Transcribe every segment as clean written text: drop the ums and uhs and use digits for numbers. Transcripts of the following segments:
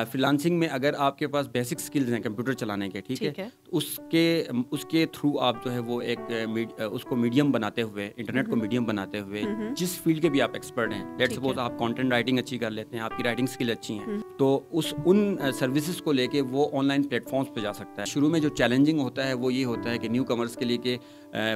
Free lancing میں اگر آپ کے پاس بیسک سکلز ہیں کمپیوٹر چلانے کے، ٹھیک ہے، تو اس کے تھرو آپ جو ہے وہ ایک اس کو میڈیم بناتے ہوئے، انٹرنیٹ کو میڈیم بناتے ہوئے، جس فیلڈ کے بھی آپ ایکسپرٹ ہیں، لیٹ سپوز آپ کانٹینٹ رائٹنگ اچھی کر لیتے ہیں، آپ کی رائٹنگ سکل اچھی ہیں، تو ان سروسز کو لے کے وہ آن لائن پلیٹ فارمس پہ جا سکتا ہے. شروع میں جو چیلنجنگ ہوتا ہے وہ یہ ہوتا ہے کہ نیو کمرس کے لیے کہ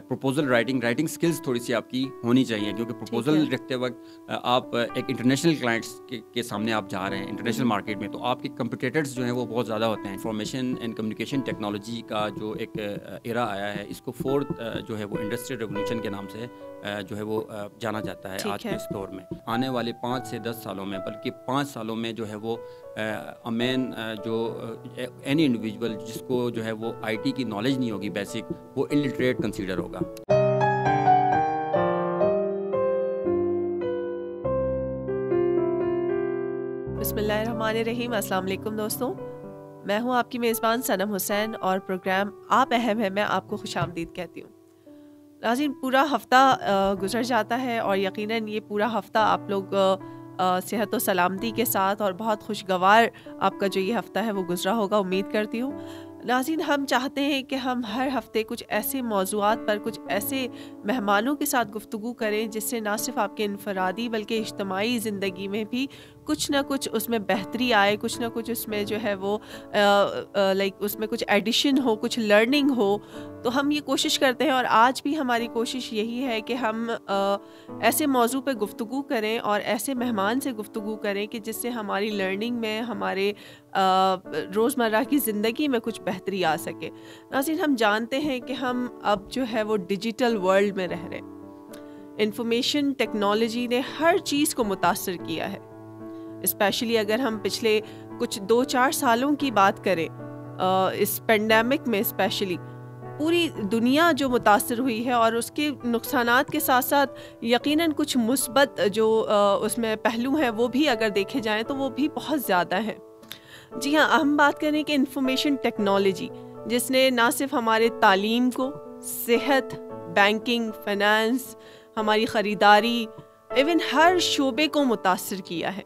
پروپوزل رائٹنگ سکلز تھوڑی سی آپ کی ہونی چاہیے، کیونکہ پروپوزل لکھتے وقت آپ ایک انٹرنیشنل کلائنٹس کے سامنے آپ جا رہے ہیں انٹرنیشنل مارکیٹ میں، تو آپ کے کمپٹیٹرز جو ہیں وہ بہت زیادہ ہوتے ہیں. انفارمیشن اینڈ کمیونیکیشن ٹیکنالوجی کا جو ایک ایرا آیا ہے، اس کو فورتھ جو ہے وہ انڈسٹریل ریولوشن کے نام سے جو ہے وہ جانا جاتا ہے آج کے اس دور میں. آنے والے 5 سے 10 سالوں میں، بلکہ 5 سالوں میں جو ہے وہ امین جو اینی انڈیویجول جس کو جو ہے وہ آئی ٹی کی نالج نہیں ہوگی بیسک، وہ الٹریٹ کنسیڈر ہوگا. بسم اللہ الرحمن الرحیم. السلام علیکم دوستوں، میں ہوں آپ کی میزبان صنم حسین اور پروگرام آپ اہم ہے میں آپ کو خوش آمدید کہتی ہوں. ناظرین، پورا ہفتہ گزر جاتا ہے اور یقیناً یہ پورا ہفتہ آپ لوگ صحت و سلامتی کے ساتھ اور بہت خوشگوار آپ کا جو یہ ہفتہ ہے وہ گزرا ہوگا، امید کرتی ہوں. ناظرین، ہم چاہتے ہیں کہ ہم ہر ہفتے کچھ ایسے موضوعات پر، کچھ ایسے مہمانوں کے ساتھ گفتگو کریں جس سے نہ صرف آپ کے انفرادی بلکہ اجتماعی زندگی میں بھی کچھ نہ کچھ اس میں بہتری آئے، کچھ نہ کچھ اس میں جو ہے وہ اس میں کچھ ایڈیشن ہو، کچھ لرننگ ہو. تو ہم یہ کوشش کرتے ہیں اور آج بھی ہماری کوشش یہی ہے کہ ہم ایسے موضوع پہ گفتگو کریں اور ایسے مہمان سے گفتگو کریں کہ جس سے ہماری لرننگ میں، ہمارے روزمرہ کی زندگی میں کچھ بہتری آ سکے. ناظرین، ہم جانتے ہیں کہ ہم اب جو ہے وہ ڈیجیٹل ورلڈ میں رہ رہے ہیں. انفارمیشن ٹیکنالوجی نے ہر چیز کو متاثر کیا ہے. اسپیشلی اگر ہم پچھلے کچھ 2-4 سالوں کی بات کریں، اس پینڈیمک میں اسپیشلی پوری دنیا جو متاثر ہوئی ہے، اور اس کے نقصانات کے ساتھ ساتھ یقیناً کچھ مثبت جو اس میں پہلو ہیں وہ بھی اگر دیکھے جائیں تو وہ بھی بہت زیادہ ہیں. جی ہاں، ہم بات کریں کہ انفارمیشن ٹیکنالوجی جس نے نہ صرف ہمارے تعلیم کو، صحت، بینکنگ، فائنانس، ہماری خریداری، ایون ہر شعبے کو متاثر کیا ہے.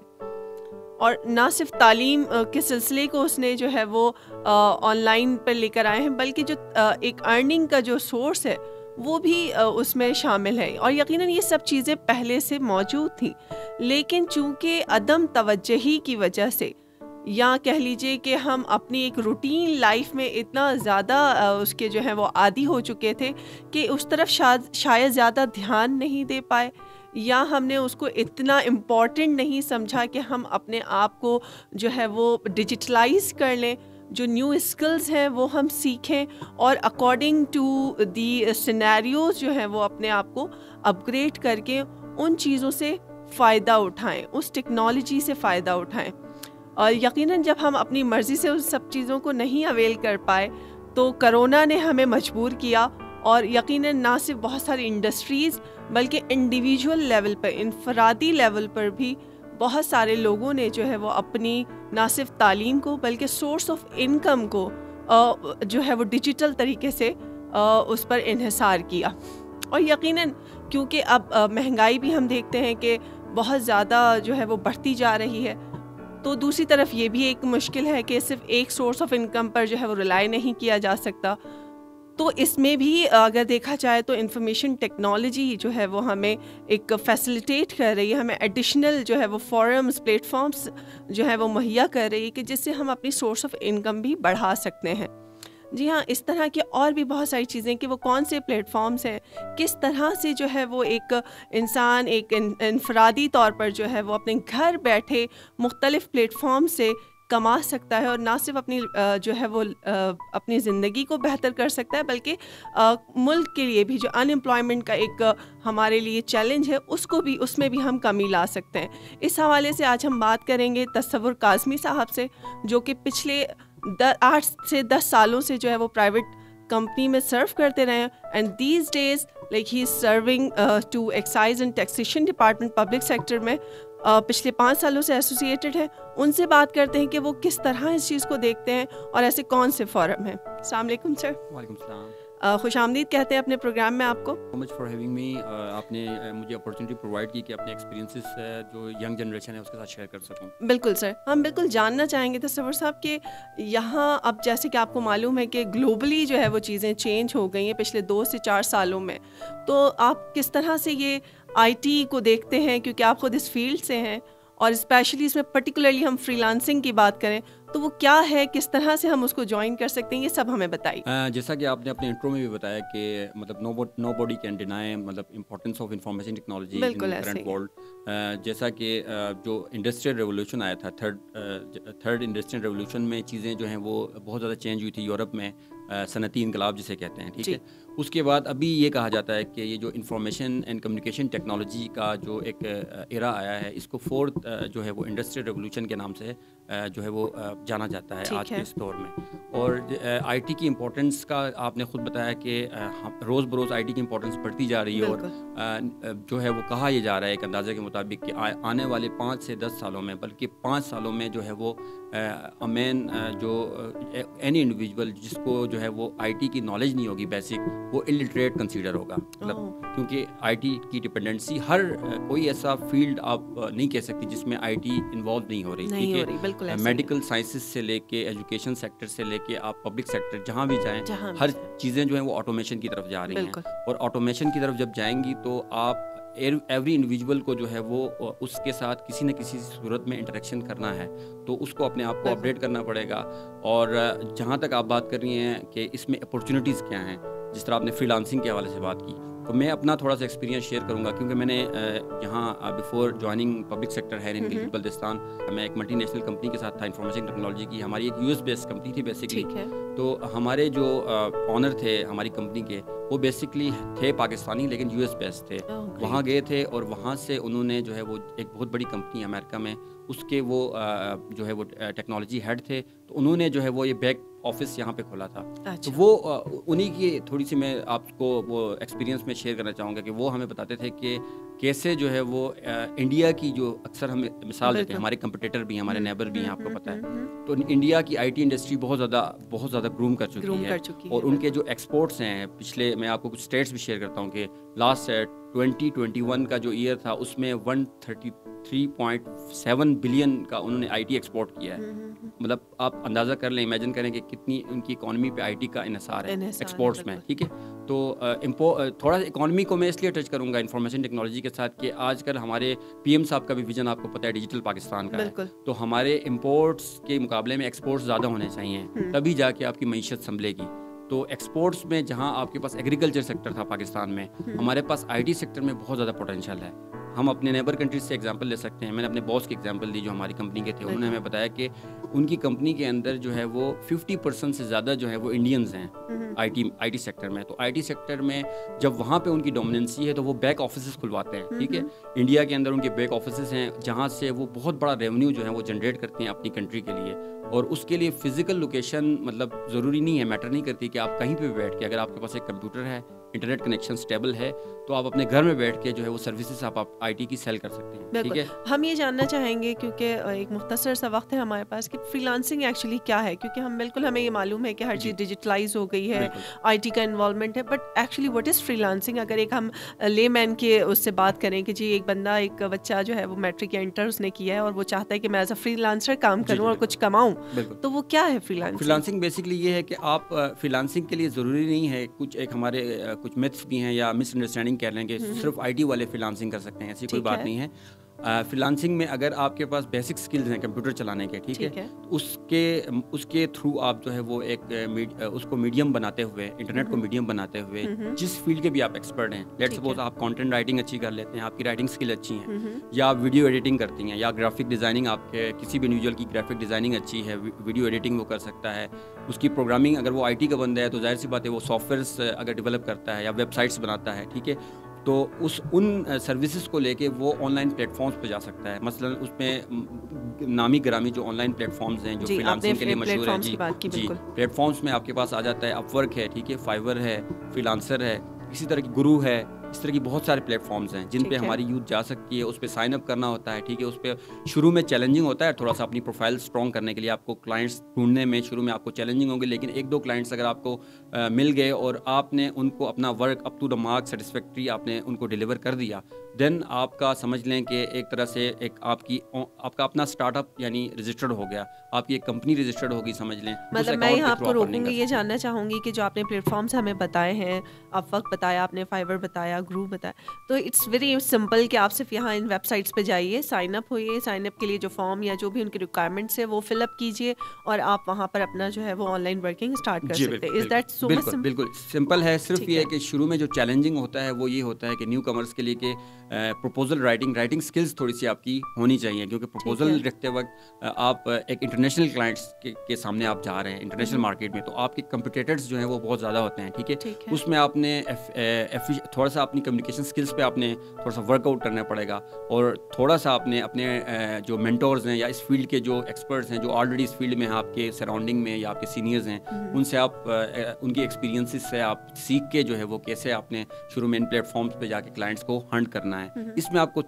اور نہ صرف تعلیم کے سلسلے کو اس نے جو ہے وہ آن لائن پر لے کر آئے ہیں، بلکہ جو ایک ارننگ کا جو سورس ہے وہ بھی اس میں شامل ہے. اور یقیناً یہ سب چیزیں پہلے سے موجود تھیں، لیکن چونکہ عدم توجہی کی وجہ سے، یا کہہ لیجئے کہ ہم اپنی ایک روٹین لائف میں اتنا زیادہ اس کے جو ہے وہ عادی ہو چکے تھے کہ اس طرف شاید زیادہ دھیان نہیں دے پائے، یا ہم نے اس کو اتنا امپورٹنٹ نہیں سمجھا کہ ہم اپنے آپ کو جو ہے وہ ڈیجیٹلائز کر لیں، جو نیو اسکلز ہیں وہ ہم سیکھیں اور اکارڈنگ ٹو دی سینیریوز جو ہیں وہ اپنے آپ کو اپ گریڈ کر کے ان چیزوں سے فائدہ اٹھائیں، اس ٹیکنالوجی سے فائدہ اٹھائیں. اور یقیناً جب ہم اپنی مرضی سے ان سب چیزوں کو نہیں اویل کر پائے تو کرونا نے ہمیں مجبور کیا، اور یقیناً نہ صرف بہت ساری انڈسٹریز بلکہ انڈیویجول لیول پر، انفرادی لیول پر بھی بہت سارے لوگوں نے جو ہے وہ اپنی نہ صرف تعلیم کو بلکہ سورس آف انکم کو جو ہے وہ ڈیجیٹل طریقے سے اس پر انحصار کیا. اور یقیناً کیونکہ اب مہنگائی بھی ہم دیکھتے ہیں کہ بہت زیادہ جو ہے وہ بڑھتی جا رہی ہے، تو دوسری طرف یہ بھی ایک مشکل ہے کہ صرف ایک سورس آف انکم پر جو ہے وہ ریلائی نہیں کیا جا سکتا. تو اس میں بھی اگر دیکھا جائے تو انفارمیشن ٹیکنالوجی جو ہے وہ ہمیں ایک فیسیلیٹیٹ کر رہی ہے، ہمیں ایڈیشنل جو ہے وہ فورمز، پلیٹ فارمز جو ہے وہ مہیا کر رہی ہے کہ جس سے ہم اپنی سورس آف انکم بھی بڑھا سکتے ہیں. جی ہاں، اس طرح کی اور بھی بہت ساری چیزیں کہ وہ کون سے پلیٹ فارمز ہیں، کس طرح سے جو ہے وہ ایک انسان ایک انفرادی طور پر جو ہے وہ اپنے گھر بیٹھے مختلف پلیٹ فارم سے کما سکتا ہے، اور نہ صرف اپنی جو ہے وہ اپنی زندگی کو بہتر کر سکتا ہے بلکہ ملک کے لیے بھی جو ان امپلائمنٹ کا ایک ہمارے لیے چیلنج ہے اس میں بھی ہم کمی لا سکتے ہیں. اس حوالے سے آج ہم بات کریں گے تصور کاظمی صاحب سے، جو کہ پچھلے 8 سے 10 سالوں سے جو ہے وہ پرائیویٹ کمپنی میں سرو کرتے رہے ہیں، and these days like he is serving to excise and taxation department public sector میں پچھلے 5 سالوں سے ایسوسیٹڈ ہے. ان سے بات کرتے ہیں کہ وہ کس طرح اس چیز کو دیکھتے ہیں اور ایسے کون سے فورم ہیں. السلام علیکم سر. وعلیکم السلام. خوش آمدید کہتے ہیں اپنے پروگرام میں آپ کو. Much for having me. آپ نے مجھے اپرچونیٹی پرووائڈ کی کہ اپنے ایکسپیرینسز جو ینگ جنریشن ہے اس کے ساتھ شیئر کر سکوں. بالکل سر, ہم بالکل جاننا چاہیں گے تصور صاحب کہ یہاں اب جیسے کہ آپ کو معلوم ہے کہ گلوبلی جو ہے وہ چیزیں چینج ہو گئی ہیں پچھلے 2 سے 4 سالوں میں, تو آپ کس طرح سے یہ آئی ٹی کو دیکھتے ہیں, کیونکہ آپ خود اس فیلڈ سے ہیں اور اسپیشلی اس میں پرٹیکولرلی ہم فری لانسنگ کی بات کریں تو وہ کیا ہے, کس طرح سے ہم اس کو جوائن کر سکتے ہیں, یہ سب ہمیں بتائیے. جیسا کہ آپ نے اپنے انٹرو میں بھی بتایا کہ مطلب نو باڈی کین ڈینائی مطلب importance of information technology in current world. جیسا کہ جو انڈسٹریل ریولوشن آیا تھا, تھرڈ انڈسٹریل ریولوشن میں چیزیں جو ہیں وہ بہت زیادہ چینج ہوئی تھی یورپ میں, صنعتی انقلاب جسے کہتے ہیں, ٹھیک ہے. اس کے بعد ابھی یہ کہا جاتا ہے کہ یہ جو انفارمیشن اینڈ کمیونیکیشن ٹیکنالوجی کا جو ایک ایرا آیا ہے, اس کو فورتھ جو ہے وہ انڈسٹریل ریولوشن کے نام سے جو ہے وہ جانا جاتا ہے آج کے اس دور میں. اور آئی ٹی کی امپورٹنس کا آپ نے خود بتایا کہ روز بروز آئی ٹی کی امپورٹنس بڑھتی جا رہی ہے, اور جو ہے وہ کہا یہ جا رہا ہے ایک اندازے کے مطابق کہ آنے والے 5 سے 10 سالوں میں, بلکہ 5 سالوں میں جو ہے وہ مین جو اینی انڈیویجول جس کو جو ہے وہ آئی ٹی کی نالج نہیں ہوگی بیسک, وہ الٹریٹ کنسیڈر ہوگا. مطلب کیونکہ آئی ٹی کی ڈپینڈنسی ہر کوئی ایسا فیلڈ آپ نہیں کہہ سکتی جس میں آئی ٹی انوالو نہیں ہو رہی, ٹھیک ہے. میڈیکل سائنسز سے لے کے ایجوکیشن سیکٹر سے لے کے آپ پبلک سیکٹر جہاں بھی جائیں, ہر چیزیں جو ہیں وہ آٹومیشن کی طرف جا رہی ہیں, اور آٹومیشن کی طرف جب جائیں گی تو آپ ایوری انڈیویجول کو جو ہے وہ اس کے ساتھ کسی نہ کسی صورت میں انٹریکشن کرنا ہے, تو اس کو اپنے آپ کو اپڈیٹ کرنا پڑے گا. اور جہاں تک آپ بات کر رہی ہیں کہ اس میں اپرچونیٹیز کیا ہیں, جس طرح آپ نے فری لانسنگ کے حوالے سے بات کی, تو میں اپنا تھوڑا سا ایکسپیرینس شیئر کروں گا, کیونکہ میں نے یہاں بیفور جوائننگ پبلک سیکٹر ہے ان گلگت بلتستان, میں ایک ملٹی نیشنل کمپنی کے ساتھ تھا انفارمیشن ٹیکنالوجی کی. ہماری ایک یو ایس بیسڈ کمپنی تھی بیسکلی, تو ہمارے جو آنر تھے ہماری کمپنی کے وہ بیسکلی تھے پاکستانی لیکن یو ایس بیسڈ تھے. وہاں گئے تھے اور وہاں سے انہوں نے جو ہے وہ ایک بہت بڑی کمپنی امریکہ میں, اس کے وہ جو ہے وہ ٹیکنالوجی ہیڈ تھے, تو انہوں نے جو ہے وہ یہ بیک آفس یہاں پہ کھولا تھا. تو وہ انہی کی تھوڑی سی میں آپ کو وہ ایکسپیرینس میں شیئر کرنا چاہوں گا کہ وہ ہمیں بتاتے تھے کہ کیسے جو ہے وہ انڈیا کی جو اکثر ہم مثال دیتے ہیں, ہمارے کمپٹیٹر بھی ہیں, ہمارے نیبر بھی ہیں, آپ کو پتہ ہے, تو انڈیا کی آئی ٹی انڈسٹری بہت زیادہ گروم کر چکی ہے, اور ان کے جو ایکسپورٹس ہیں پچھلے, میں آپ کو کچھ اسٹیٹس بھی شیئر کرتا ہوں کہ لاسٹ 2021 کا جو ایئر تھا اس میں 133.7 بلین کا انہوں نے آئی ٹی ایکسپورٹ کیا ہے. مطلب آپ اندازہ کر لیں, امیجن کریں کہ کتنی ان کی اکانومی پہ آئی ٹی کا انحصار ہے ایکسپورٹس میں, ٹھیک ہے. تو تھوڑا اکانومی کو میں اس لیے ٹچ کروں گا انفارمیشن ٹیکنالوجی کے ساتھ کہ آج کل ہمارے پی ایم صاحب کا بھی ویژن آپ کو پتہ ہے ڈیجیٹل پاکستان کا ہے, تو ہمارے امپورٹس کے مقابلے میں ایکسپورٹس زیادہ ہونے چاہیے, تبھی جا کے آپ کی معیشت سنبھلے گی. تو ایکسپورٹس میں جہاں آپ کے پاس ایگریکلچر سیکٹر تھا پاکستان میں, ہمارے پاس آئی ٹی سیکٹر میں بہت زیادہ پوٹینشیل ہے. ہم اپنے نیبر کنٹریز سے ایگزامپل لے سکتے ہیں. میں نے اپنے باس کی ایگزامپل دی جو ہماری کمپنی کے تھے, انہوں نے ہمیں بتایا کہ ان کی کمپنی کے اندر جو ہے وہ 50% سے زیادہ جو ہے وہ انڈینز ہیں آئی ٹی سیکٹر میں. تو آئی ٹی سیکٹر میں جب وہاں پہ ان کی ڈومیننسی ہے تو وہ بیک آفیسز کھلواتے ہیں, ٹھیک ہے. انڈیا کے اندر ان کے بیک آفیسز ہیں جہاں سے وہ بہت بڑا ریونیو جو ہے وہ جنریٹ کرتے ہیں اپنی کنٹری کے لیے, اور اس کے لیے فزیکل لوکیشن مطلب ضروری نہیں ہے, میٹر نہیں کرتی کہ آپ کہیں پہ بیٹھ کے, اگر آپ کے پاس ایک کمپیوٹر ہے, انٹرنیٹ کنیکشن اسٹیبل ہے, تو آپ اپنے گھر میں بیٹھ کے جو ہے وہ سروسز آپ آئی ٹی کی سیل کر سکتے ہیں, ٹھیک ہے. ہم یہ جاننا چاہیں گے کیونکہ ایک مختصر سا وقت ہے ہمارے پاس کہ فری لانسنگ ایکچولی کیا ہے, کیونکہ ہم بالکل ہمیں یہ معلوم ہے کہ ہر چیز ڈیجیٹلائز ہو گئی ہے, آئی ٹی کا انوالومنٹ ہے, but actually what is free lancing. اگر ایک ہم لے مین کے اس سے بات کریں کہ جی ایک بندہ, ایک بچہ جو ہے وہ میٹرک یا انٹر اس نے کیا ہے اور وہ چاہتا ہے کہ میں ایز اے فری لانسر کام کروں اور کچھ کماؤں, تو وہ کیا ہے free lancing? Free lancing basically یہ ہے کہ آپ فری لانسنگ کے لیے ضروری نہیں ہے, کچھ ایک ہمارے کچھ میتھس بھی ہیں یا مس انڈرسٹینڈنگ کہہ لیں کہ صرف آئی ٹی والے فری لانسنگ کر سکتے ہیں, ایسی کوئی بات نہیں ہے. فری لانسنگ میں اگر آپ کے پاس بیسک سکلز ہیں کمپیوٹر چلانے کے, ٹھیک ہے, اس کے تھرو آپ جو ہے وہ ایک اس کو میڈیم بناتے ہوئے, انٹرنیٹ کو میڈیم بناتے ہوئے, جس فیلڈ کے بھی آپ ایکسپرٹ ہیں, لیٹ سپوز آپ کانٹینٹ رائٹنگ اچھی کر لیتے ہیں, آپ کی رائٹنگ اسکل اچھی ہیں, یا آپ ویڈیو ایڈیٹنگ کرتی ہیں, یا گرافک ڈیزائننگ, آپ کے کسی بھی انڈیویجول کی گرافک ڈیزائننگ اچھی ہے, ویڈیو ایڈیٹنگ وہ کر سکتا ہے, اس کی پروگرامنگ, اگر وہ آئی ٹی کا بندہ ہے تو ظاہر سی بات ہے وہ سافٹ ویئرس اگر ڈیولپ کرتا ہے یا ویب سائٹس بناتا ہے, ٹھیک ہے, تو ان سروسز کو لے کے وہ آن لائن پلیٹ فارمس پہ جا سکتا ہے. مثلا اس میں نامی گرامی جو آن لائن پلیٹ فارمز ہیں جو فری لانسنگ کے لیے مشہور ہیں, جی پلیٹ فارمس میں آپ کے پاس آ جاتا ہے, اپ ورک ہے, ٹھیک ہے, فائیور ہے, فری لانسر ہے, اسی طرح کی گرو ہے, اس طرح کی بہت سارے پلیٹ فارمز ہیں جن پہ ہماری یوتھ جا سکتی ہے. اس پہ سائن اپ کرنا ہوتا ہے, ٹھیک ہے. اس پہ شروع میں چیلنجنگ ہوتا ہے تھوڑا سا اپنی پروفائل اسٹرانگ کرنے کے لیے. آپ کو کلائنٹس ڈھونڈنے میں شروع میں آپ کو چیلنجنگ ہوں گے, لیکن 1-2 کلائنٹس اگر آپ کو مل گئے اور آپ نے ان کو اپنا work up to the mark satisfactory آپ نے ان کو ڈیلیور کر دیا, دین آپ کا سمجھ لیں کہ ایک طرح سے ایک آپ کا اپنا اسٹارٹ اپ یعنی رجسٹرڈ ہو گیا, آپ کی ایک کمپنی رجسٹرڈ ہوگی سمجھ لیں. مطلب میں یہاں آپ کو روکوں گی, یہ جاننا چاہوں گی کہ جو آپ نے پلیٹ فارمس ہمیں بتائے ہیں, آپ وقت بتایا, آپ نے فائیور بتایا, گرو بتایا, تو اٹس ویری سمپل کہ آپ صرف یہاں ان ویب سائٹس پہ جائیے, سائن اپ ہوئیے, سائن اپ کے لیے جو فارم یا جو بھی ان کی ریکوائرمنٹس ہے وہ فل اپ کیجیے اور آپ وہاں پر اپنا جو ہے وہ آن لائن ورکنگ اسٹارٹ کر سکتے ہیں. Is that so much simple? بالکل سمپل ہے. صرف یہ ہے کہ شروع میں جو چیلنجنگ ہوتا ہے وہ یہ ہوتا ہے کہ نیو کمرس کے لیے کہ پروپوزل رائٹنگ اسکلز تھوڑی سی آپ کی ہونی چاہیے, کیونکہ پروپوزل لکھتے وقت آپ ایک انٹرنیشنل کلائنٹس کے سامنے آپ جا رہے ہیں انٹرنیشنل مارکیٹ میں, تو آپ کے کمپٹیٹرز جو ہیں وہ بہت زیادہ ہوتے ہیں, ٹھیک ہے. اس میں آپ نے تھوڑا سا اپنی کمیونیکیشن اسکلس پہ آپ نے تھوڑا سا ورک آؤٹ کرنا پڑے گا, اور تھوڑا سا آپ نے اپنے جو مینٹورز ہیں یا اس فیلڈ کے جو ایکسپرٹس ہیں جو آلریڈی اس فیلڈ میں آپ کے سراؤنڈنگ میں یا آپ کے سینئرز ہیں, ان سے آپ ان کی ایکسپیرینسز سے آپ سیکھ کے جو ہے وہ کیسے آپ نے شروع میں ان پلیٹ فارمز پہ جا کے کلائنٹس کو ہنٹ کرنا ہے. اس میں آپ کو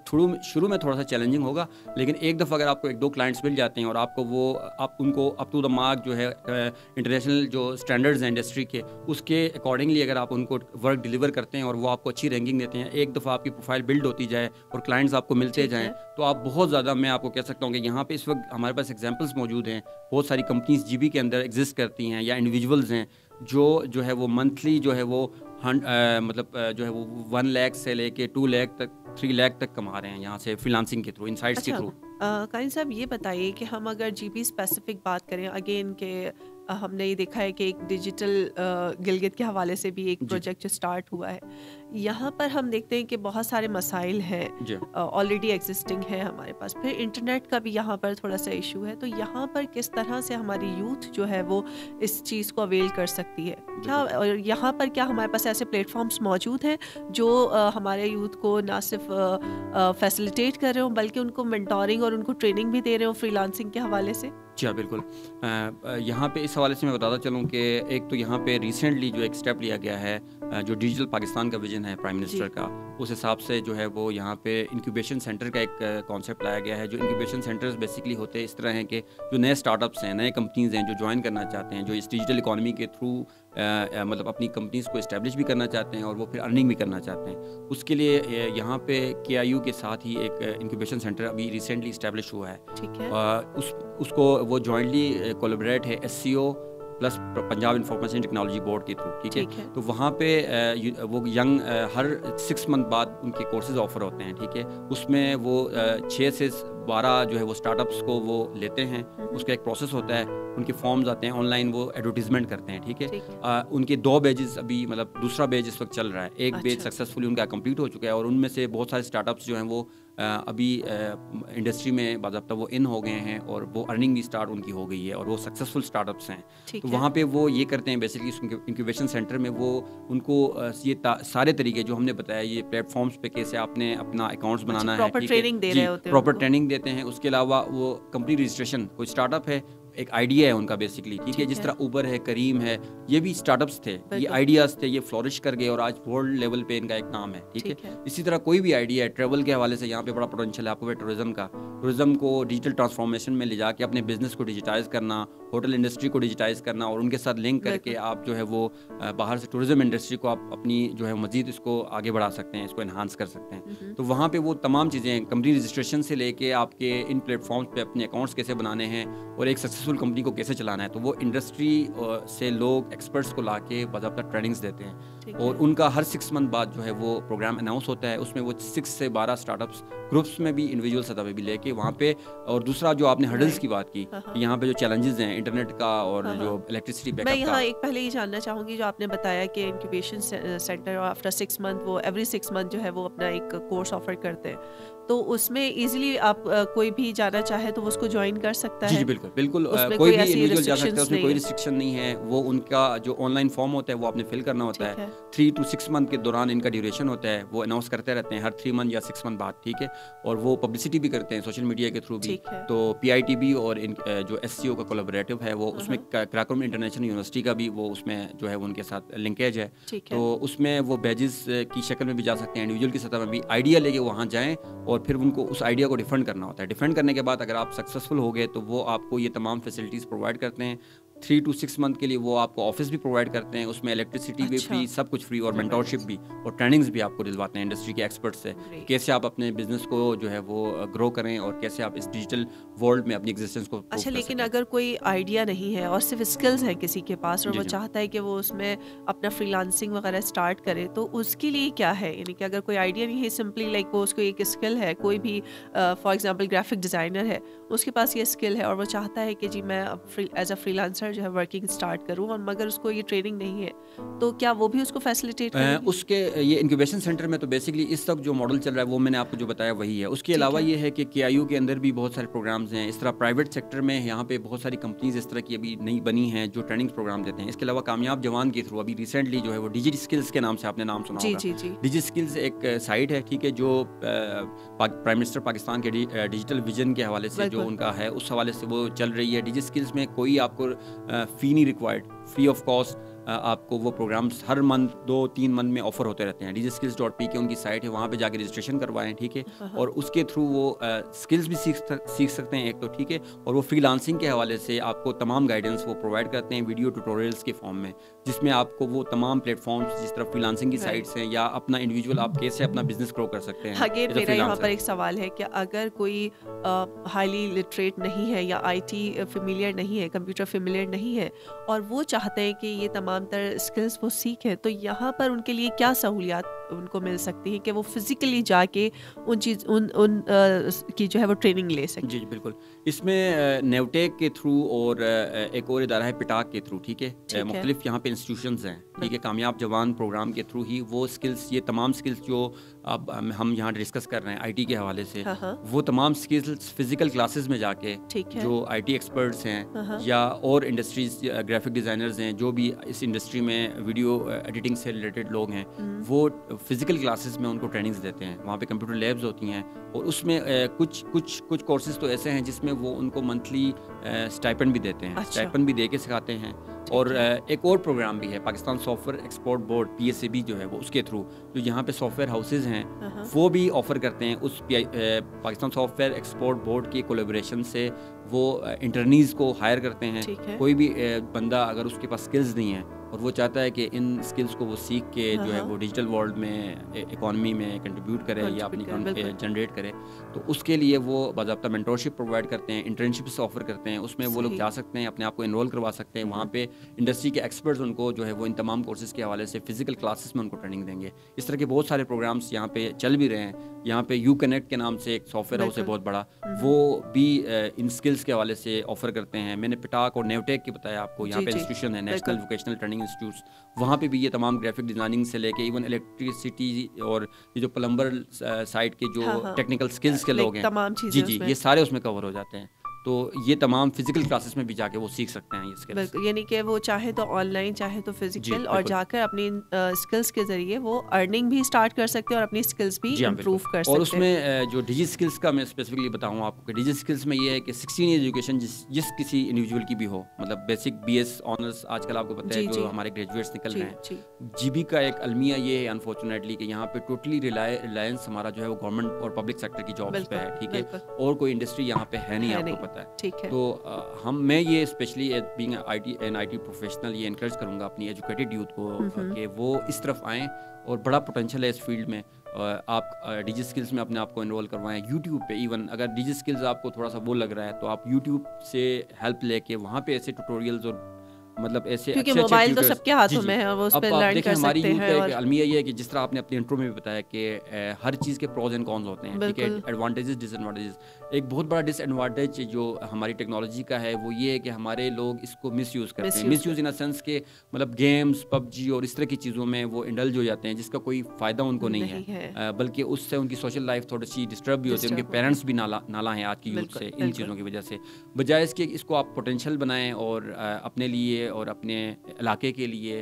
شروع میں تھوڑا سا چیلنجنگ ہوگا, لیکن ایک دفعہ اگر آپ کو 1-2 کلائنٹس مل جاتے ہیں اور آپ کو آپ ان کو اپ ٹو دا مارک جو ہے انٹرنیشنل جو اسٹینڈرڈز ہیں انڈسٹری کے اس کے اکارڈنگلی اگر آپ ان کو ورک ڈیلیور کرتے ہیں اور وہ آپ کو اچھی رینکنگ دیتے ہیں, ایک دفعہ آپ کی پروفائل بلڈ ہوتی جائے اور کلائنٹس آپ کو ملتے جائیں, تو آپ بہت زیادہ, میں آپ کو کہہ سکتا ہوں کہ یہاں پہ اس وقت ہمارے پاس ایگزامپلس موجود ہیں, بہت ساری کمپنیز GB کے اندر ایگزسٹ کرتی ہیں یا انڈیویجولز ہیں جو ہے وہ منتھلی جو ہے وہ مطلب جو ہے وہ 1 لاکھ سے لے کے 2 لاکھ تک 3 لاکھ تک کما رہے ہیں یہاں سے فری لانسنگ کے تھرو, انسائٹس کے تھرو. قائم صاحب یہ بتائیے کہ ہم اگر GB اسپیسیفک بات کریں اگین کہ ہم نے یہ دیکھا ہے کہ ایک ڈیجیٹل گلگت کے حوالے سے بھی ایک پروجیکٹ جو اسٹارٹ ہوا ہے, یہاں پر ہم دیکھتے ہیں کہ بہت سارے مسائل ہیں آلریڈی ایگزسٹنگ ہیں ہمارے پاس, پھر انٹرنیٹ کا بھی یہاں پر تھوڑا سا ایشو ہے, تو یہاں پر کس طرح سے ہماری یوتھ جو ہے وہ اس چیز کو اویل کر سکتی ہے کیا, اور یہاں پر کیا ہمارے پاس ایسے پلیٹ فارمس موجود ہیں جو ہمارے یوتھ کو نہ صرف فیسلیٹیٹ کر رہے ہوں بلکہ ان کو مینٹورنگ اور ان کو ٹریننگ بھی دے رہے ہوں فری لانسنگ کے حوالے سے؟ جی ہاں بالکل. یہاں پہ اس حوالے سے میں بتاتا چلوں کہ ایک تو یہاں پہ ریسنٹلی جو ایک اسٹیپ لیا گیا ہے, جو ڈیجیٹل پاکستان کا ویژن ہے پرائم منسٹر کا, اس حساب سے جو ہے وہ یہاں پہ انکیوبیشن سینٹر کا ایک کانسیپٹ لایا گیا ہے. جو انکیوبیشن سینٹرز بیسکلی ہوتے اس طرح ہیں کہ جو نئے اسٹارٹ اپس ہیں, نئے کمپنیز ہیں جو جوائن کرنا چاہتے ہیں, جو اس ڈیجیٹل اکانومی کے تھرو مطلب اپنی کمپنیز کو اسٹیبلش بھی کرنا چاہتے ہیں اور وہ پھر ارننگ بھی کرنا چاہتے ہیں, اس کے لیے یہاں پہ KIU کے ساتھ ہی ایک انکیوبیشن سینٹر ابھی ریسنٹلی اسٹیبلش ہوا ہے. اس کو وہ جوائنٹلی کولیبریٹ ہے SCO plus Punjab information technology board کے تھرو, ٹھیک ہے. تو وہاں پہ وہ ینگ ہر 6 منتھ بعد ان کے کورسز آفر ہوتے ہیں, ٹھیک ہے. اس میں وہ 6 سے 12 جو ہے وہ اسٹارٹ اپس کو وہ لیتے ہیں, اس کا ایک پروسیس ہوتا ہے, ان کے فارمز آتے ہیں, آن لائن وہ ایڈورٹیزمنٹ کرتے ہیں, ٹھیک ہے. ان کے 2 بیجز ابھی مطلب دوسرا بیج اس وقت چل رہا ہے, ایک بیج سکسیزفلی ان کا کمپلیٹ ہو چکا ہے, اور ان میں سے بہت سارے اسٹارٹ اپس جو ہیں وہ ابھی انڈسٹری میں باضابطہ وہ ان ہو گئے ہیں اور وہ ارننگ بھی اسٹارٹ ان کی ہو گئی ہے اور وہ سکسیزفل اسٹارٹ اپس ہیں. تو وہاں پہ وہ یہ کرتے ہیں بیسکلی انکیوبیشن سینٹر میں وہ ان کو یہ سارے طریقے جو ہم نے بتایا, یہ پلیٹ فارمس پہ کیسے آپ نے اپنا اکاؤنٹس بنانا ہے, پراپر ٹریننگ دیتے ہیں. اس کے علاوہ وہ کمپنی رجسٹریشن, کوئی اسٹارٹ اپ ہے, ایک آئیڈیا ہے ان کا بیسکلی, ٹھیک ہے. جس طرح اوبر ہے, کریم ہے, یہ بھی اسٹارٹ اپس تھے, یہ آئیڈیاز تھے, یہ فلورش کر گئے اور آج ورلڈ لیول پہ ان کا ایک نام ہے, ٹھیک ہے. اسی طرح کوئی بھی آئیڈیا ہے ٹریول کے حوالے سے, یہاں پہ بڑا پوٹینشیل ہے آپ کو ٹورزم کو ڈیجیٹل ٹرانسفارمیشن میں لے جا کے اپنے بزنس کو ڈیجیٹائز کرنا, ہوٹل انڈسٹری کو ڈیجیٹائز کرنا, اور ان کے ساتھ لنک کر کے آپ جو ہے وہ باہر سے ٹورزم انڈسٹری کو آپ اپنی جو ہے مزید اس کو آگے بڑھا سکتے ہیں, اس کو انہانس کر سکتے ہیں. تو وہاں پہ وہ تمام چیزیں ہیں, کمپنی رجسٹریشن سے لے کے آپ کے ان پلیٹ فارمس پہ اپنے اکاؤنٹس کیسے بنانے ہیں اور ایک سکسیزفل کمپنی کو کیسے چلانا ہے. تو وہ انڈسٹری سے لوگ ایکسپرٹس کو لا کے باضابطہ ٹریننگس دیتے ہیں, اور ان کا ہر 6 منتھ بعد جو ہے وہ پروگرام اناؤنس ہوتا ہے. اس میں وہ 6 سے 12 اسٹارٹ اپس گروپس میں بھی انڈیویجول سطح پہ بھی لے کے وہاں پہ. اور دوسرا جو آپ نے ہرڈلس کی بات کی, یہاں پہ جو چیلنجز ہیں انٹرنیٹ کا اور جو الیکٹریسٹی بیک اپ کا, میں یہاں ایک پہلے یہ جاننا چاہوں گی, جو آپ نے بتایا کہ انکیوبیشن سینٹر آفٹر 6 منتھ وہ ایوری 6 منتھ جو ہے وہ اپنا ایک کورس آفر کرتے ہیں, تو اس میں ایزیلی آپ کوئی بھی جانا چاہے تو وہ اس کو جوائن کر سکتا ہے؟ جی بالکل بالکل. کوئی بھی انڈیویجول جا سکتا ہے, اس میں کوئی ریسٹرکشن نہیں ہے. وہ ان کا جو آن لائن فارم ہوتا ہے وہ آپ نے فل کرنا ہوتا ہے. 3 to 6 month کے دوران ان کا ڈیوریشن ہوتا ہے, وہ اناؤنس کرتے رہتے ہیں ہر 3 month یا 6 month بعد, ٹھیک ہے. اور وہ پبلسٹی بھی کرتے ہیں سوشل میڈیا کے تھرو بھی. تو PITB اور جو SCO کا کولیبریٹو ہے وہ اس میں کراکرم انٹرنیشنل یونیورسٹی کا بھی وہ اس میں جو ہے ان کے ساتھ لنکیج ہے. تو اس میں وہ بیجز کی شکل میں بھی جا سکتے ہیں, انڈیویجول کی سطح میں بھی آئیڈیا لے کے وہاں جائیں اور پھر ان کو اس آئیڈیا کو ڈیفینڈ کرنا ہوتا ہے. ڈیفینڈ کرنے کے بعد اگر آپ سکسیزفل ہو گئے تو وہ آپ کو یہ تمام فیسلٹیز پرووائڈ کرتے ہیں. 3 to 6 month کے لیے وہ آپ کو آفس بھی پرووائڈ کرتے ہیں, اس میں الیکٹریسٹی بھی فری, سب کچھ فری, اور مینٹورشپ بھی اور ٹریننگز بھی آپ کو دلواتے ہیں انڈسٹری کے ایکسپرٹ سے, کیسے آپ اپنے بزنس کو جو ہے وہ گرو کریں اور کیسے آپ اس ڈیجیٹل ورلڈ میں اپنی ایگزسٹنس کو. اچھا, لیکن اگر کوئی آئیڈیا نہیں ہے اور صرف اسکلز ہیں کسی کے پاس اور وہ چاہتا ہے کہ وہ اس میں اپنا فری لانسنگ وغیرہ اسٹارٹ کرے, تو اس کے لیے کیا ہے؟ یعنی کہ اگر کوئی آئیڈیا نہیں ہے, سمپلی لائک وہ اس کو ایک اسکل ہے, کوئی بھی فار ایگزامپل گرافک ڈیزائنر ہے, اس کے پاس یہ اسکل ہے اور وہ چاہتا ہے کہ جی میں ایز اے فری لانسر جو ہے ورکنگ اسٹارٹ کروں, اور مگر اس کو یہ ٹریننگ نہیں ہے, تو کیا وہ بھی اس کو فیسیلیٹیٹ کریں گے؟ اس کے یہ انکیوبیشن سینٹر میں تو بیسکلی اس وقت جو ماڈل چل رہا ہے وہ میں نے آپ کو جو بتایا وہی ہے. اس کے علاوہ یہ ہے کہ KIU کے اندر بھی بہت سارے پروگرامز ہیں. اس طرح پرائیویٹ سیکٹر میں یہاں پہ بہت ساری کمپنیز اس طرح کی ابھی نئی بنی ہیں جو ٹریننگ پروگرام دیتے ہیں. اس کے علاوہ کامیاب جوان کے تھرو ابھی ریسنٹلی جو ہے وہ ڈیجی اسکلز کے نام سے آپ نے نام سنا ہوگا. ڈیجی اسکلز ایک سائٹ ہے, ٹھیک ہے, جو پرائم منسٹر پاکستان کے ڈیجیٹل ویژن کے حوالے سے جو ان کا ہے اس حوالے سے وہ چل رہی ہے. ڈیجی اسکلز میں کوئی آپ کو فی نہیں ریکوائرڈ, فری آف کاسٹ آپ کو وہ پروگرامس ہر منتھ 2-3 منتھ میں آفر ہوتے رہتے ہیں. DigiSkills.pk ان کی سائٹ ہے, وہاں پہ جا کے رجسٹریشن کروائیں, ٹھیک ہے, اور اس کے تھرو وہ اسکلز بھی سیکھ سکتے ہیں ایک تو, ٹھیک ہے, اور وہ فری لانسنگ کے حوالے سے آپ کو تمام گائیڈنس وہ پرووائڈ کرتے ہیں ویڈیو ٹیوٹوریلس کے فارم میں, جس میں آپ کو وہ تمام پلیٹ فارمس جس طرح فری لانسنگ کی سائٹس ہیں یا اپنا انڈیویجول آپ کیسے اپنا بزنس گرو کر سکتے ہیں. اگین میرا یہاں پر ایک سوال ہے کہ اگر کوئی ہائیلی لٹریٹ نہیں ہے یا IT فیملیئر نہیں ہے, کمپیوٹر فیملیئر نہیں ہے, اور وہ چاہتے ہیں کہ یہ تمام تر اسکلز وہ سیکھیں, تو یہاں پر ان کے لیے کیا سہولیات ان کو مل سکتی ہیں کہ وہ فزیکلی جا کے ان کی جو ہے وہ ٹریننگ لے سکیں؟ جی بالکل. اس میں نیوٹیک کے تھرو اور ایک اور ادارہ ہے پٹاک کے تھرو, ٹھیک ہے, مختلف یہاں پہ انسٹیٹیوشنز ہیں, ٹھیک ہے. کامیاب جوان پروگرام کے تھرو ہی وہ اسکلز, یہ تمام اسکلز جو اب ہم یہاں ڈسکس کر رہے ہیں IT کے حوالے سے, وہ تمام اسکلز فزیکل کلاسز میں جا کے جو IT ایکسپرٹس ہیں یا اور انڈسٹریز گرافک ڈیزائنرز ہیں جو بھی اس انڈسٹری میں ویڈیو ایڈیٹنگ سے ریلیٹڈ لوگ ہیں, وہ فزیکل کلاسز میں ان کو ٹریننگز دیتے ہیں. وہاں پہ کمپیوٹر لیبز ہوتی ہیں اور اس میں کچھ کورسز تو ایسے ہیں جس میں وہ ان کو منتھلی اسٹائپنڈ بھی دیتے ہیں, اسٹائپنڈ بھی دے کے سکھاتے ہیں. اور ایک اور پروگرام بھی ہے Pakistan software export board PSAB جو ہے وہ, اس کے تھرو جو یہاں پہ سافٹ ویئر ہاؤسز ہیں وہ بھی آفر کرتے ہیں. اس Pakistan software export board کی کولیبریشن سے وہ انٹرنیز کو ہائر کرتے ہیں. کوئی بھی بندہ اگر اس کے پاس اسکلز نہیں ہیں اور وہ چاہتا ہے کہ ان اسکلز کو وہ سیکھ کے جو ہے وہ ڈیجیٹل ورلڈ میں اکانومی میں کنٹریبیوٹ کرے یا اپنی جنریٹ کرے, تو اس کے لیے وہ باضابطہ مینٹورشپ پرووائڈ کرتے ہیں, انٹرنشپس آفر کرتے ہیں. اس میں وہ لوگ جا سکتے ہیں, اپنے آپ کو انرول کروا سکتے ہیں. وہاں پہ انڈسٹری کے ایکسپرٹس ان کو جو ہے وہ ان تمام کورسز کے حوالے سے فزیکل کلاسز میں ان کو ٹریننگ دیں گے. اس طرح کے بہت سارے پروگرامس یہاں پہ چل بھی رہے ہیں. یہاں پہ یو کنیکٹ کے نام سے ایک سافٹ ویئر ہاؤس ہے بہت بڑا, وہ بھی ان اسکلس کے حوالے سے آفر کرتے ہیں. میں نے پٹاک اور نیوٹیک کی بتایا آپ کو, یہاں پہ انسٹیٹیوشن ہے نیشنل ووکیشنل ٹریننگ انسٹیٹیوٹس, وہاں پہ بھی یہ تمام گرافک ڈیزائننگ سے لے کے ایون الیکٹریسٹی اور یہ جو پلمبر سائٹ کے جو ٹیکنیکل اسکلس کے لوگ ہیں, جی یہ سارے اس میں کور ہو جاتے ہیں. تو یہ تمام فزیکل کلاسز میں بھی جا کے وہ سیکھ سکتے ہیں یہ اسکلز, یعنی کہ وہ چاہے تو آن لائن چاہے تو فزیکل, اور جا کر اپنی اسکلز کے ذریعے وہ ارننگ بھی اسٹارٹ کر سکتے ہیں اور اپنی اسکلز بھی امپروو کر سکتے ہیں. اور اس میں جو ڈیجی اسکلز کا میں اسپیسیفکلی بتاؤں آپ کو کہ ڈیجی اسکلز میں یہ ہے کہ 16 ایئر ایجوکیشن جس کسی انڈیویجول کی بھی ہو, مطلب بیسک BS آنرس آج کل آپ کو پتہ ہے جو ہمارے گریجویٹس نکل رہے ہیں. GB کا ایک المیہ یہ ہے انفارچونیٹلی کہ یہاں پہ ٹوٹلی ریلائنس ہمارا جو ہے وہ گورنمنٹ اور پبلک سیکٹر کی جابس پہ ہے, ٹھیک ہے, اور کوئی انڈسٹری یہاں پہ ہے نہیں, آپ کو پتہ ہے, ٹھیک ہے. تو میں یہ especially being an IT professional یہ انکریج کروں گا اپنی ایجوکیٹڈ یوتھ کو کہ وہ اس طرف آئیں, اور بڑا پوٹینشیل ہے اس فیلڈ میں. آپ ڈیجی اسکلز میں اپنے آپ کو انرول کروائیں. یوٹیوب پہ ایون اگر ڈیجی اسکلز آپ کو تھوڑا سا وہ لگ رہا ہے تو آپ یوٹیوب سے ہیلپ لے کے وہاں پہ ایسے ٹیوٹوریلز اور مطلب ایسے کیونکہ موبائل تو سب کے ہاتھوں میں ہے, وہ اس پہ لرن کر سکتے ہیں. ہماری المیہ یہ ہے کہ جس طرح آپ نے اپنے انٹرو میں بھی بتایا کہ ہر چیز کے پروز اینڈ کونز ہوتے ہیں, ٹھیک ہے, ایڈوانٹیجز ڈس ایڈوانٹیجز. ایک بہت بڑا ڈس ایڈوانٹیج جو ہماری ٹیکنالوجی کا ہے وہ یہ ہے کہ ہمارے لوگ اس کو مس یوز کرتے ہیں. مس یوز ان اے سینس کہ مطلب گیمز, پب جی اور اس طرح کی چیزوں میں وہ انڈلج ہو جاتے ہیں جس کا کوئی فائدہ ان کو نہیں ہے, بلکہ اس سے ان کی سوشل لائف تھوڑی سی ڈسٹرب بھی ہوتی ہے. ان کے پیرنٹس بھی نالا ہیں آج کی یوتھ سے ان چیزوں کی وجہ سے. بجائے اس کے اس کو آپ پوٹینشیل بنائیں اور اپنے لیے اور اپنے علاقے کے لیے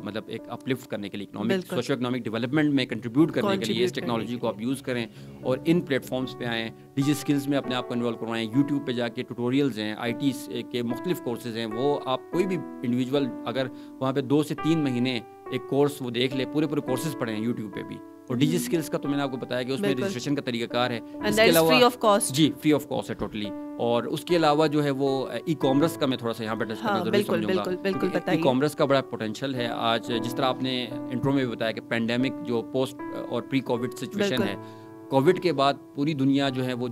مطلب ایک اپلفٹ کرنے کے لیے, اکنامک سوشو اکنامک ڈیولپمنٹ میں کنٹریبیوٹ کرنے کے لیے اس ٹیکنالوجی کو آپ یوز کریں اور ان پلیٹ فارمس پہ آئیں, ڈیجیٹل اسکلز میں اپنے آپ کو انوالو کروائیں. یوٹیوب پہ جا کے ٹیوٹوریلز ہیں, آئی ٹی کے مختلف کورسز ہیں, وہ آپ کوئی بھی انڈیویجول اگر وہاں پہ 2 سے 3 مہینے ایک کورس وہ دیکھ لے, پورے کورسز پڑھیں یوٹیوب پہ بھی. اور ڈیجیٹل اسکلز کا تو میں نے آپ کو بتایا کہ اس میں رجسٹریشن کا طریقہ کار ہے, اس کے علاوہ جی فری آف کاسٹ ہے ٹوٹلی. اور اس کے علاوہ جو ہے وہ ای کامرس کا میں تھوڑا سا یہاں پہ ٹچ کرنا ضروری سمجھوں گا. ای کامرس کا بڑا پوٹینشیل ہے آج, جس طرح آپ نے انٹرو میں بھی بتایا کہ پینڈیمک جو پوسٹ اور پری کووڈ سچویشن ہے, کووڈ کے بعد پوری دنیا جو ہے وہ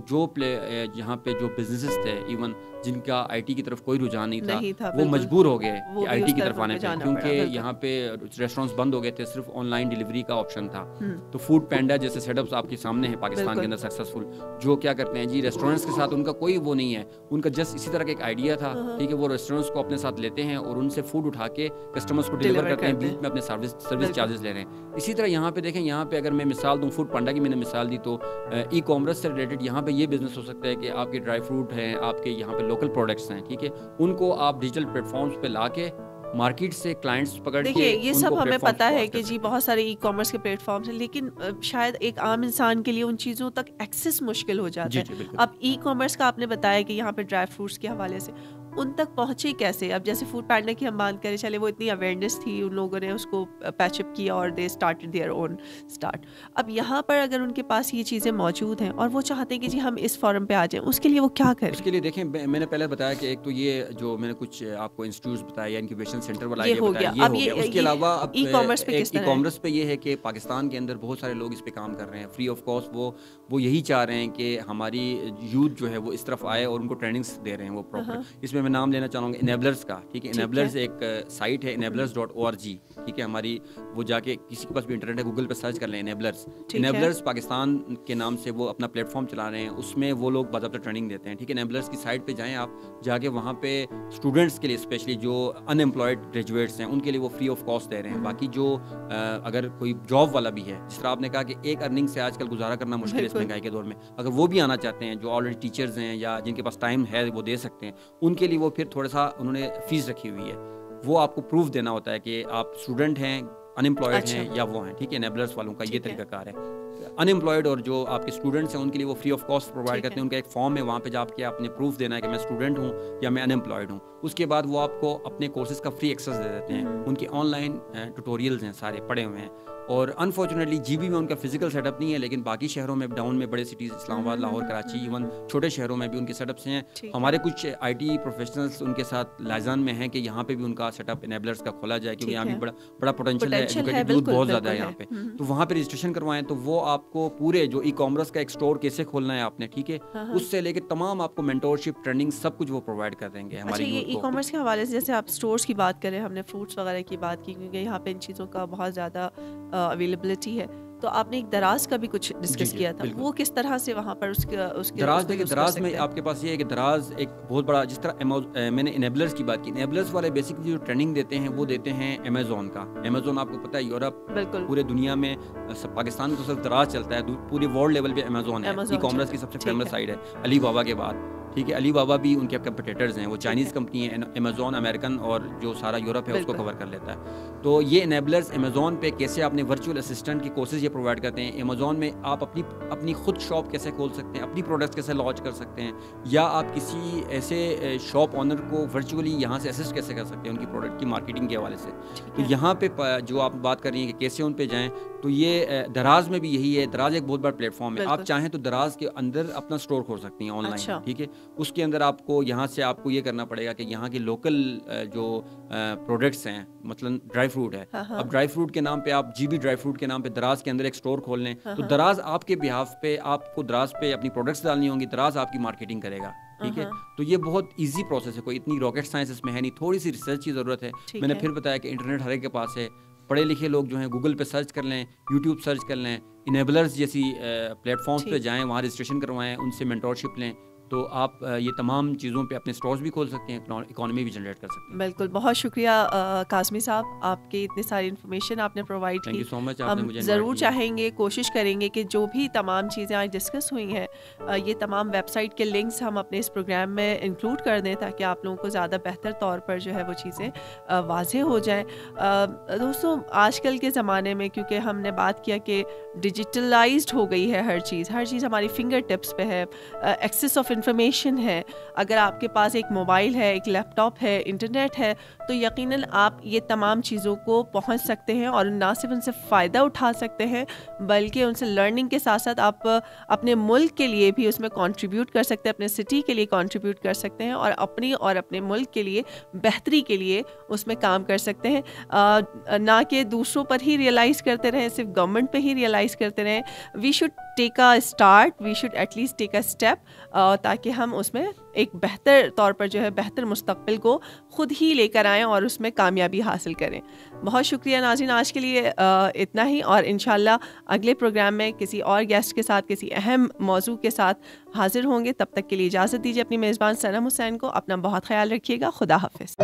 یہاں پہ جو بزنسز تھے ایون جن کا آئی ٹی کی طرف کوئی رجحان نہیں تھا, وہ مجبور ہو گئے کہ آئی ٹی کی طرف آنے پہ, کیونکہ یہاں پہ ریسٹورینٹس بند ہو گئے تھے, صرف آن لائن ڈیلیوری کا آپشن تھا. تو فوڈ پینڈا جیسے سیٹ اپس آپ کے سامنے ہیں پاکستان کے اندر سکسیزفل, جو کیا کرتے ہیں جی ریسٹورینٹس کے ساتھ ان کا کوئی وہ نہیں ہے, ان کا جسٹ اسی طرح کا ایک آئیڈیا تھا, ٹھیک ہے, وہ ریسٹورینٹس کو اپنے ساتھ لیتے ہیں اور ان سے فوڈ اٹھا کے کسٹمرس کو ڈیلیور کرتے ہیں, بیچ میں اپنے سروس چارجز لے رہے ہیں. اسی طرح یہاں پہ دیکھیں, یہاں پہ اگر میں مثال دوں, فوڈ پینڈا کی میں نے مثال دی, تو ای کامرس سے ریلیٹڈ یہاں پہ یہ بزنس ہو سکتا ہے کہ آپ کے ڈرائی فروٹ ہیں, آپ کے یہاں پہ لوکل پروڈکٹس ہیں, ٹھیک ہے, ان کو آپ ڈیجیٹل پلیٹ فارمس پہ لا کے مارکیٹ سے کلائنٹس پکڑ کے, دیکھیے یہ سب ہمیں پتہ ہے کہ جی بہت سارے ای کامرس کے پلیٹ فارمس ہیں, لیکن شاید ایک عام انسان کے لیے ان چیزوں تک ایکسیس مشکل ہو جاتا ہے. اب ای کامرس کا آپ نے بتایا کہ یہاں پہ ڈرائی فروٹس کے حوالے سے ان تک پہنچے کیسے؟ اب جیسے فوڈ پینڈا کی ہم بات کریں, چلے وہ اتنی اویئرنیس تھی, ان لوگوں نے اس کو پیچ اپ کیا اور they started their own start. اب یہاں پر اگر ان کے پاس یہ چیزیں موجود ہیں اور وہ چاہتے ہیں کہ جی ہم اس فورم پہ آ جائیں, اس کے لیے وہ کیا کریں؟ اس کے لیے دیکھیں, میں نے پہلے بتایا کہ ایک تو یہ جو میں نے کچھ آپ کو انسٹیٹیوٹس بتایا, انکیوبیشن سینٹر والا یہ ہو گیا. اس کے علاوہ ای کامرس پہ یہ ہے کہ پاکستان کے اندر بہت سارے لوگ اس پہ کام کر رہے ہیں فری آف کاسٹ. وہ یہی چاہ رہے ہیں کہ ہماری یوتھ جو ہے وہ اس طرف آئے اور ان کو ٹریننگس دے رہے ہیں وہ پراپر. اس میں نام لینا چاہوں گا انیبلرز کا, ٹھیک ہے, انیبلرز ایک سائٹ ہے enablers.org, ٹھیک ہے, ہماری وہ جا کے کسی کے پاس بھی انٹرنیٹ ہے گوگل پہ سرچ کر لیں انیبلرز پاکستان کے نام سے وہ اپنا پلیٹ فارم چلا رہے ہیں, اس میں وہ لوگ باضابطہ ٹریننگ دیتے ہیں, ٹھیک ہے. انیبلرز کی سائٹ پہ جائیں آپ, جا کے وہاں پہ اسٹوڈنٹس کے لیے اسپیشلی جو ان امپلائڈ گریجویٹس ہیں ان کے لیے وہ فری آف کاسٹ دے رہے ہیں. باقی جو اگر کوئی جاب والا بھی ہے, جس طرح آپ نے کہا کہ ایک ارننگ سے آج کل گزارا کرنا مشکل ہے اس مہنگائی کے دور میں, اگر وہ بھی آنا چاہتے ہیں, جو آلریڈی ٹیچرز ہیں یا جن کے پاس ٹائم ہے وہ دے سکتے ہیں, ان کے لیے وہ پھر تھوڑا سا انہوں نے فیس رکھی ہوئی ہے. وہ آپ کو پروف دینا ہوتا ہے کہ آپ اسٹوڈنٹ ہیں, ان امپلائڈ ہیں یا وہ ہیں, ٹھیک ہے. انیبلرز والوں کا یہ طریقہ کار ہے. ان امپلائڈ اور جو آپ کے اسٹوڈنٹس ہیں ان کے لیے وہ فری آف کاسٹ پرووائڈ کرتے ہیں. ان کا ایک فارم ہے, وہاں پہ جا کے آپ نے پروف دینا ہے کہ میں اسٹوڈنٹ ہوں یا میں ان امپلائڈ ہوں. اس کے بعد وہ آپ کو اپنے کورسز کا فری ایکسیس دے دیتے ہیں. ان کے آن لائن ٹیوٹوریلز ہیں, سارے پڑے ہوئے ہیں. اور انفارچونیٹلی جی بی میں ان کا فزیکل سیٹ اپ نہیں ہے, لیکن باقی شہروں میں, ڈاؤن میں, بڑے سٹیز اسلام آباد, لاہور, کراچی, ایون چھوٹے شہروں میں بھی ان کے سیٹ اپس ہیں. ہمارے کچھ آئی ٹی پروفیشنلس ان کے ساتھ لائزان میں ہیں کہ یہاں پہ بھی ان کا سیٹ اپ انیبلرز کا کھولا جائے, کیونکہ یہاں بھی بڑا پوٹینشیل ہے, ایجوکیٹڈ یوتھ بہت زیادہ ہے یہاں پہ. تو وہاں پہ رجسٹریشن کروائیں, تو وہ آپ کو پورے جو ای کامرس کا ایک اسٹور کیسے کھولنا ہے آپ نے, ٹھیک ہے, اس سے لے کے تمام آپ کو مینٹورشپ, ٹریننگ, سب کچھ وہ پرووائڈ کر دیں گے ہماری یوتھ کو. ای کامرس کے حوالے سے جیسے آپ اسٹورس کی بات کریں, ہم نے فروٹس وغیرہ کی بات کی, کیونکہ یہاں پہ ان چیزوں کا بہت زیادہ اویلیبلٹی ہے, تو آپ نے ایک دراز کا بھی کچھ ڈسکس کیا تھا, وہ کس طرح سے وہاں پر اس کے دراز دیکھیں, دراز میں آپ کے پاس یہ ہے کہ دراز ایک بہت بڑا, جس طرح میں نے انیبلرز کی بات کی, انیبلرز والے بیسکلی جو ٹریننگ دیتے ہیں وہ دیتے ہیں امیزون کا. امیزون آپ کو پتہ ہے یورپ, پورے دنیا میں, پاکستان میں تو صرف دراز چلتا ہے, پورے ورلڈ لیول پہ امیزون ہے. ای کامرس کی سب سے فیمس سائٹ ہے علی بابا کے بعد, ٹھیک ہے. علی بابا بھی ان کے کمپٹیٹرز ہیں, وہ چائنیز کمپنی ہے. امیزون امریکن اور جو سارا یورپ ہے اس کو کور کر لیتا ہے. تو یہ انیبلرز امیزون پہ کیسے آپ نے ورچوئل اسسٹنٹ کی کورسز یہ پرووائڈ کرتے ہیں. امیزون میں آپ اپنی خود شاپ کیسے کھول سکتے ہیں, اپنی پروڈکٹس کیسے لانچ کر سکتے ہیں, یا آپ کسی ایسے شاپ آنر کو ورچولی یہاں سے اسسٹ کیسے کر سکتے ہیں ان کی پروڈکٹ کی مارکیٹنگ کے حوالے سے. تو یہاں پہ جو آپ بات کر رہی ہیں کہ کیسے ان پہ جائیں, تو یہ دراز میں بھی یہی ہے. دراز ایک بہت بڑا پلیٹ فارم ہے, آپ چاہیں تو دراز کے اندر اپنا اسٹور کھول سکتی ہیں آن لائن, ٹھیک ہے. اس کے اندر آپ کو یہاں سے آپ کو یہ کرنا پڑے گا کہ یہاں کے لوکل جو پروڈکٹس ہیں, مثلا ڈرائی فروٹ ہے, اب ڈرائی فروٹ کے نام پہ آپ جی بی ڈرائی فروٹ کے نام پہ دراز کے اندر ایک اسٹور کھول لیں, تو دراز آپ کے بہاف پہ, آپ کو دراز پہ اپنی پروڈکٹس ڈالنی ہوں گی, دراز آپ کی مارکیٹنگ کرے گا. ٹھیک ہے. تو یہ بہت ایزی پروسیس ہے, کوئی اتنی راکٹ سائنس اس میں ہے نہیں, تھوڑی سی ریسرچ کی ضرورت ہے. میں نے پھر بتایا کہ انٹرنیٹ ہر ایک کے پاس ہے, پڑھے لکھے لوگ جو ہیں گوگل پہ سرچ کر لیں, یوٹیوب سرچ کر لیں, انیبلرز جیسی پلیٹ فارمس پہ جائیں, وہاں رجسٹریشن کروائیں, ان سے مینٹورشپ لیں, تو آپ یہ تمام چیزوں پہ اپنے اسٹورز بھی کھول سکتے ہیں, اکانومی بھی جنریٹ کر سکتے ہیں. بالکل, بہت شکریہ قاسمی صاحب, آپ کی اتنی ساری انفارمیشن آپ نے پرووائڈ کی. تھینک یو سو مچ. ہم ضرور چاہیں گے, کوشش کریں گے کہ جو بھی تمام چیزیں آج ڈسکس ہوئی ہیں, یہ تمام ویب سائٹ کے لنکس ہم اپنے اس پروگرام میں انکلوڈ کر دیں تاکہ آپ لوگوں کو زیادہ بہتر طور پر جو ہے وہ چیزیں واضح ہو جائیں. دوستوں, آج کل کے زمانے میں کیونکہ ہم نے بات کیا کہ ڈیجیٹلائزڈ ہو گئی ہے ہر چیز ہماری فنگر ٹپس پہ ہے, ایکسیس آف انفارمیشن ہے. اگر آپ کے پاس ایک موبائل ہے, ایک لیپ ٹاپ ہے, انٹرنیٹ ہے, تو یقیناً آپ یہ تمام چیزوں کو پہنچ سکتے ہیں اور نہ صرف ان سے فائدہ اٹھا سکتے ہیں بلکہ ان سے لرننگ کے ساتھ ساتھ آپ اپنے ملک کے لیے بھی اس میں کنٹریبیوٹ کر سکتے ہیں, اپنے سٹی کے لیے کنٹریبیوٹ کر سکتے ہیں اور اپنے ملک کے لیے بہتری کے لیے اس میں کام کر سکتے ہیں. نہ کہ دوسروں پر ہی ریئلائز کرتے رہیں, صرف گورنمنٹ پہ ہی ریئلائز کرتے رہیں. We should take a start, we should at least take a step, تاکہ ہم اس میں ایک بہتر طور پر جو ہے بہتر مستقبل کو خود ہی لے کر آئیں اور اس میں کامیابی حاصل کریں. بہت شکریہ ناظرین, آج کے لیے اتنا ہی, اور انشاءاللہ اگلے پروگرام میں کسی اور گیسٹ کے ساتھ کسی اہم موضوع کے ساتھ حاضر ہوں گے. تب تک کے لیے اجازت دیجیے اپنی میزبان صنم حسین کو. اپنا بہت خیال رکھیے گا. خدا حافظ.